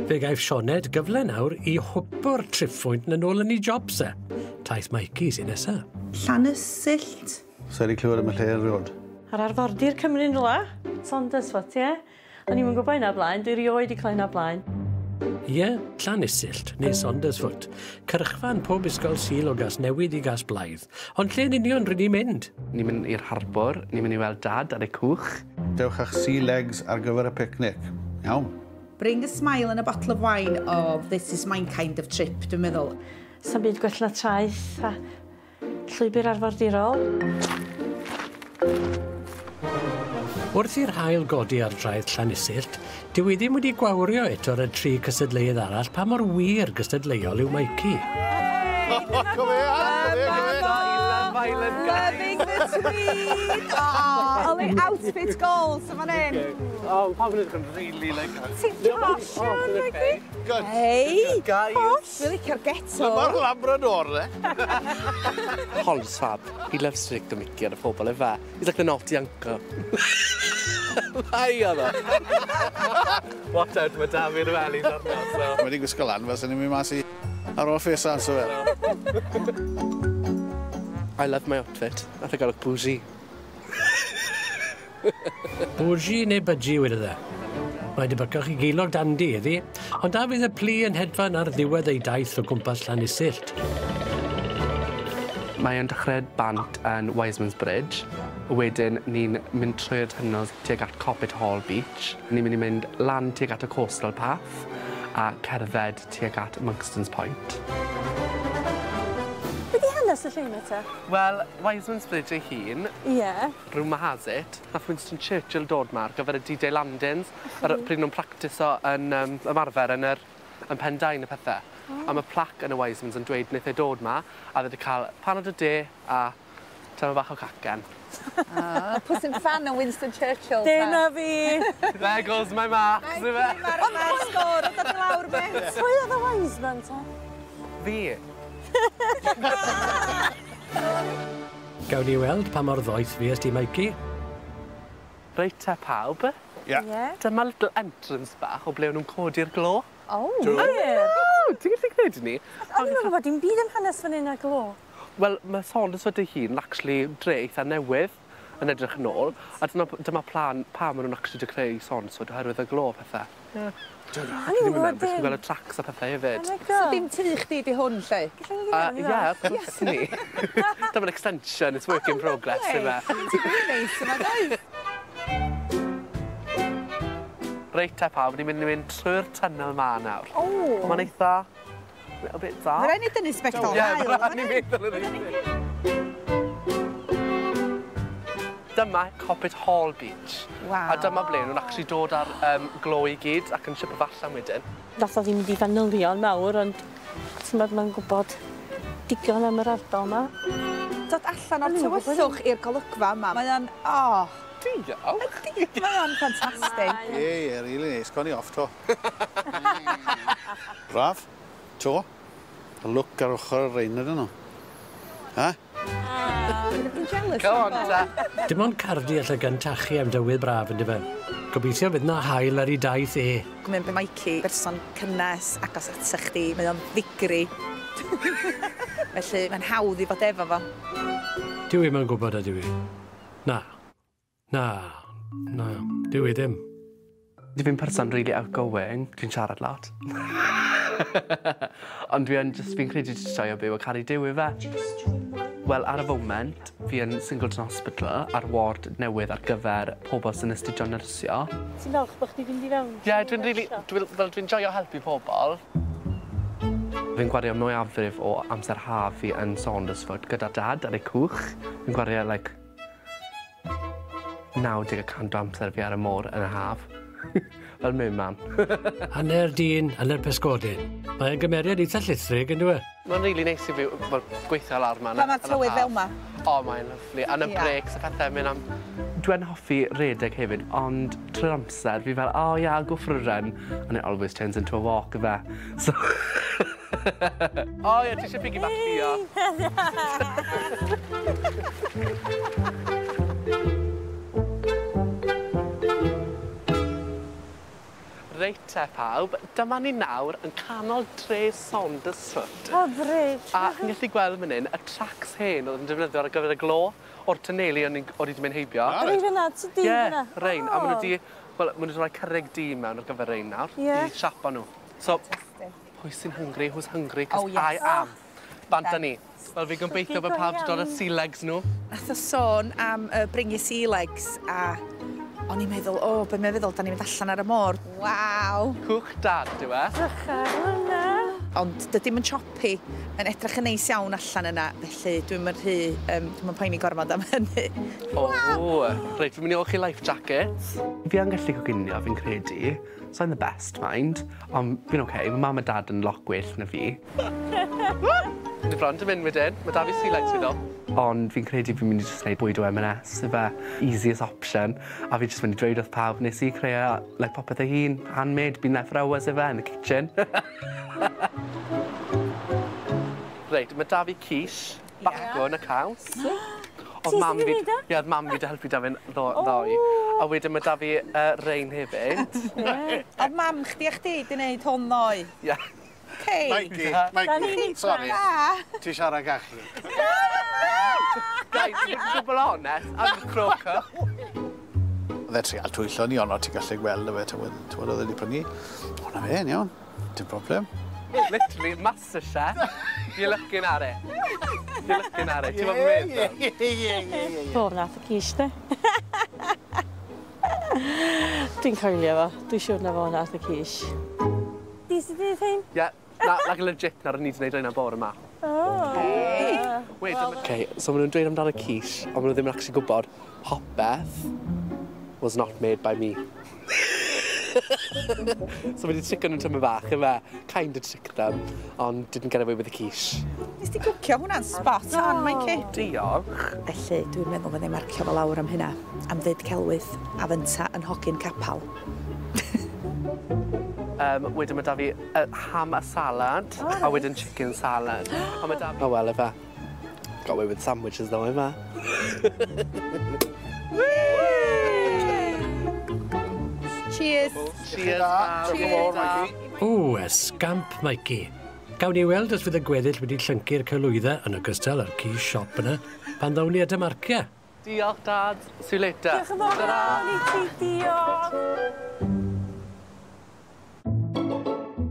Fe gaif Sioned gyfle nawr I hwpo'r triffwynt yn ôl yn ei jobs e. Taith Mikey sy'n nesa. Llanusyllt. Sa di clywed am y lle erioed? Ar arfordir Cymru'n rhywle. Llanusyllt, ie. O'n i'n gwybod hynna blaen, dwi rioed I cael hynna blaen. Ie, Llanusyllt, neu Llanusyllt. Cyrchfan pob ysgol Sul o gas newid I gas blaidd. Ond lle'n union rydyn ni'n mynd? Ni'n mynd i'r harbwr, ni'n mynd I weld dad ar ei cwch. Dewch a'ch sea legs ar gyfer y picnic. Iawn. Bring a smile and a bottle of wine. Oh, this is my kind of trip, dwi'n meddwl. Sa'n byd gwell na traeth a llwybr arfordirol. Wrth i'r hael godi ar draeth Llanusyllt, dyw I ddim wedi gwawrio eto'r y 3 cystadleuedd arall pa mor wir gystadleuol yw Mikey. Loving the tweed. Oh, only outfit goals, fan hyn. Oh, pawb yn edrych yn really like that. Ti'n passion, Mikey? Good. Hey, Guys. hoff, really licio'r geto. Mae'r Labrador, Hol's fab. He loves to take the mickey ar y pobl, efe? He's like the naughty uncle. Hai, oedd o. Watch out, mae David yn wely arno, so... Mae di gwisgo lan, fes yn ymwneud mas I ar ôl ffesa, so fel. I love my outfit. I think I look bougie. Bwrgi neu bydgi wedi dde. Mae dybycach I geilog dandi iddi, ond da fydd y plu yn hedfan ar ddiwedd ei daith o gwmpas Llanusyllt. Mae'n dechrau bant yn Wiseman's Bridge. Wedyn, ni'n mynd trwy'r tunnels tuag at Coppet Hall Beach. Ni'n mynd I mynd lan tuag at y Coastal Path a cerdded tuag at Monkston's Point. Beth I hanes y llun eto? Wel, Wiseman's Bridge ei hun, Ie. rhwng Mahazit, nath Winston Churchill dod ma ar gyfer y D-Day landings, ar pryd nhw'n practiso yn ymarfer yn Pendain y pethau. A mae plac yn y Wisemans yn dweud wnaeth ei dod ma, a wedi cael panod o de a tyma bach o cacen. Pwys yn fan o Winston Churchill. Dyna fi. There goes my marks, ife? Mae'r sgôr o dod I lawr beth. Pwy oedd y Wiseman ta? Fi. Gawn ni weld pa mor ddoeth fi ysdi Mikey. Reit te pawb. Ie. Dyma little entrance bach o ble nhw'n codi'r glo. O, Ti'n gallu credu ni? O'n i'n gwybod dim byd yn hanes fan hyn a glo. Wel, mae Saunders wedi hun, actually, dre eitha newydd yn edrych yn ôl, a dyma plan pa maen nhw'n actually wedi creu Saunders oherwydd y glo pethau. O'n i'n gwybod Dwi'n gweld y tracks a pethau hefyd. So dim tu chdi di hwn, lle? Ie, gwrs ni. Dyma'n extension, it's work in progress, ife. Ti'n gwybod neis yma, dweud? Reit te pawb, ni'n mynd trwy'r tunnel ma nawr. O! Mae'n eitha... a bit dark. Mae'n rhaid ni dynnu sbectol Ie, hael. mae'n rhaid ni meddwl yn ei. Dyma Coppet Hall Beach. Waw. A dyma ble nhw'n actually dod ar glo I gyd ac yn sipo fallan wedyn. Nath o ddim wedi fanylion mawr, ond ti'n bod mae'n gwybod digon am yr ardal yma. Dod allan o'r tywyllwch i'r golygfa yma. Mae o'n... Oh! Diolch. Mae o'n ffantastig. Ie, really neis. Goni off to. Braf. To. A look ar ochr y rein ydyn nhw. Ha? Dwi'n jealous. Go on, ta. Dim ond cardi allai gyntachu am dywydd braf yn dyfa. Gobeithio fydd na hael ar ei daith e. Mae'n Mikey, berson cynnes, agos ata chdi, mae o'n ddigri. Felly mae'n hawdd I fod efo fo. Dyw I'm yn gwybod a dyw I. Na. Na. Na. Dyw I ddim. Fi'n person really outgoing. Dwi'n siarad lot. Ond fi'n credu ti'n joio byw a caru Duw I fe. Wel, ar y foment, fi'n Singleton Hospital ar ward newydd ar gyfer pobl sy'n astudio nyrsio. Ti'n falch bod chdi fynd I fewn? Ie, dwi'n joio helpu pobl. Fi'n gwario mwyafrif o amser haf fi yn Saundersfoot gyda dad ar ei cwch. Fi'n gwario, 90% o amser fi ar y môr yn y haf. Fel mewn man. Hanner dyn, hanner pesgodyn. Mae'n gymeriad eitha llithrig, yn dwi? Mae'n rili neis I fi gweithio lawr man. Mae tywydd fel yma. O, mae'n lyflu. A y breaks a pethau mynd am... Dwi'n hoffi redeg hefyd, ond trwy'r amser fi fel, oh yeah, I'll go for a run. And it always turns into a walk, fe. So... O ie, ti eisiau piggyback fi o? Reit te pawb, dyma ni nawr yn canol tre Llanusyllt. Hyfryd. A chi'n gallu gweld fan hyn y tracs hen oedd yn defnyddio ar gyfer y glo o'r tynelu o'n i wedi mynd heibio. Yr un fyna, ti di fyna? Rein. A maen nhw wedi rhoi cyrreg di mewn ar gyfer rein nawr. I siapa nhw. So, pwy sy'n hungry? Who's hungry? Cos I am. Banta ni. Wel, fi gobeithio bod pawb wedi dod y sea legs nhw. Nath o sôn am bringu sea legs a o'n i'n meddwl, be'n meddwl, da ni'n mynd allan ar y môr. Waw! Cwch dad, yw e? Drychar hwnna. Ond dydy'n mynd chopi, yn edrych yn neis iawn allan yna, felly dwi'n mynd poeni gormod am hynny. Reit, fi'n mynd i olchi life jackets. Fi yn gallu coginio, fi'n credu. So I'm the best, mind. Ond fi'n oce, mae mam a dad yn lot gwell na fi. Ni bron yn mynd wedyn, mae da fi sea legs fi ddo. Ond fi'n credu fi'n mynd i just gwneud bwyd o M&S, efe easiest option. A fi'n just mynd i dweud wrth pawb, nes I creu popeth o hun, handmade, been there for hours efe, in the kitchen. Reit, mae da fi quiche, bacwn y caws. Oedd mam fi, oedd mam fi 'di helpu da fi'n ddoi. A wedyn mae da fi rein hefyd. Oedd mam chdi a chdi 'di wneud hwn ddoi? Ie. Mikey, sorry. Ti siarad gallu. Guys, ti'n gwybod honest, am y croco. Oedd e trial twyllo ni, ond ti'n gallu gweld y fe, ti'n oedd wedi prynu. Hwna fe, yn iawn. Dim problem. Literally, master chef. You're looking at it. You're looking at it. Ti'n fawr meddwl? O, nath y cis, de. Dwi'n coelio fo. Dwi'n siŵr na fo nath y cis. Di sydd wedi hyn? Ie, like legit nawr ni wedi gwneud rhain am bore yma. So maen nhw'n dweud amdano quiche, ond maen nhw ddim yn actually gwybod Hoppeth was not made by me. So wedi chicken nhw'n tymau bach, efe, kind of tricked them, ond didn't get away with the quiche. Nes ti gwcio hwnna'n spot on, Mikey? Diolch. Felly, dwi'n meddwl fydden marcio fo lawr am hynna, am ddyd celwydd a fynta yn hogyn capal. Wedyn mae da fi ham a salad, a wedyn chicken salad. A mae da fi... Oh, well, efe. Got away with sandwiches, though, efe. Cheers. Cheers, O, esgamp, Mikey. Gawn ni weld os fydd y gweddill wedi llyncu'r celwyddau yn ogystal â'r cis siop yna pan ddawn ni at y marciau. Diolch, Dad. See you later. Diolch yn fawr i ti, diolch.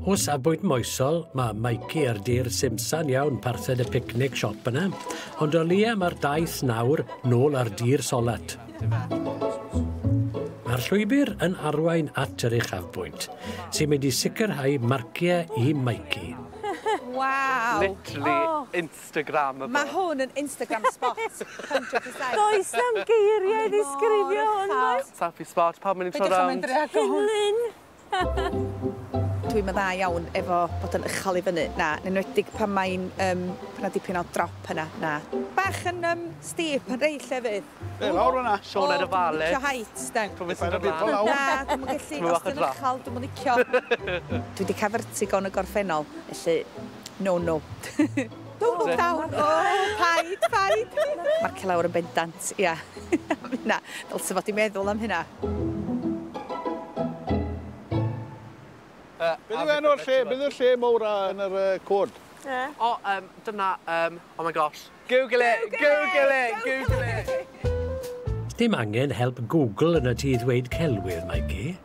O safbwynt moesol, mae Mikey ar dir Simsan iawn parthed y picnic siop yna, ond o lia mae'r daith nawr nôl ar dir solat. Mae'r llwybr yn arwain at yr uchafbwynt, sy'n mynd i sicrhau marciau I Mikey. Waw! Literally Instagram. Mae hwn yn Instagram spot, 100%. Does am geiriau i ddisgrifio hwn, oes? Selfie spot, pawb mynd i tro round. Hynlyn. Dwi'n dda iawn efo bod yn uchal I fyny. Na, yn enwedig pan mae'n dipyn o drop yna. Na. Bach yn steep, yn rei llefydd. Lawr yna. Siôn ar y falet. Dwi'n licio heights, da. Profiad y byd lawr. Na, dwi'n gallu, os dwi'n uchal, dwi'n licio. Dwi wedi cael vertigo yn y gorffennol, felly, no. Don't look down. Paid. Marcio lawr yn bendant, ia. Na, dylse fod I meddwl am hynna. Beth yw'r lle mawr yn yr cod? O, dyna, oh my gosh. Google it! Dim angen help Google yn y ti ddweud celwydd, Mikey.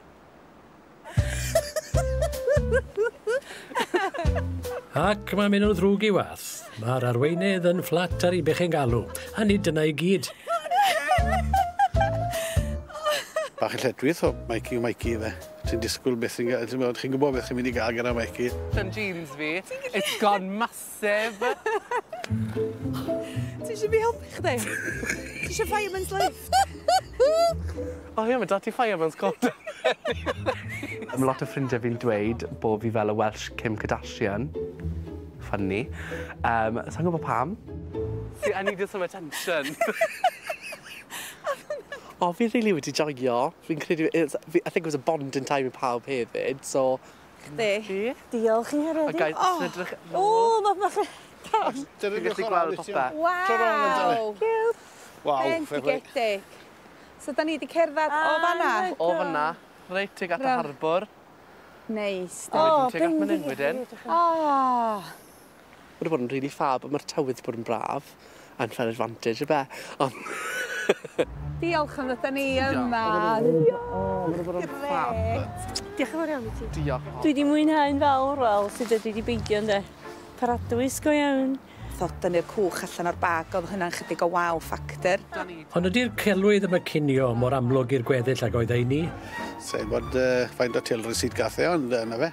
Ac mae'n mynd o ddrwg I wath. Mae'r arweinydd yn fflat ar I bechu'n galw, a nid dyna I gyd. Bach y lledwydd o Mikey fe. Ti'n disgwyl beth chi'n gwybod beth chi'n mynd I gael gyda Mikey. Yn jeans fi, it's gone massive. Ti eisiau fi helpu chdi? Ti eisiau fireman's lift? O ie, mae dati fireman's cod. Mae lot o ffrindiau fi'n dweud bod fi fel y Welsh Kim Kardashian. Funny. Sa'n gwybod pam? See, I needed some attention. O, fi rili wedi joio. Fi'n credu... I think it was a bonding time I pawb hefyd, so... Chdi? Diolch I hynny. A gael sydrych... O, mae'n bach yn... Fi'n gallu gweld popeth. Waw! Waw, Bendigedig. So, da ni wedi cerdded o fanna? O fanna, reit tuag at y harbwr. Neis. O, bing, bing, wedyn. O! Wedi bod yn really fab, a mae'r tywydd bod yn braf. Unfair advantage, y be. Diolch am ddod ni yma. Wedi bod yn fab. Diolch yn fawr iawn i ti. Diolch. Dwi wedi mwynhau'n fawr, wel, sydd wedi wedi beidio, ynddo. Paradwys go iawn. Ddod yn i'r cwch allan o'r bag, oedd hynna'n chydig o wow factor. Ond ydy'r celwydd yma cinio mor amlwg i'r gweddill ag oedd ei ni? Sa'n bod faint o tilrys sydd gath e, ond yna fe.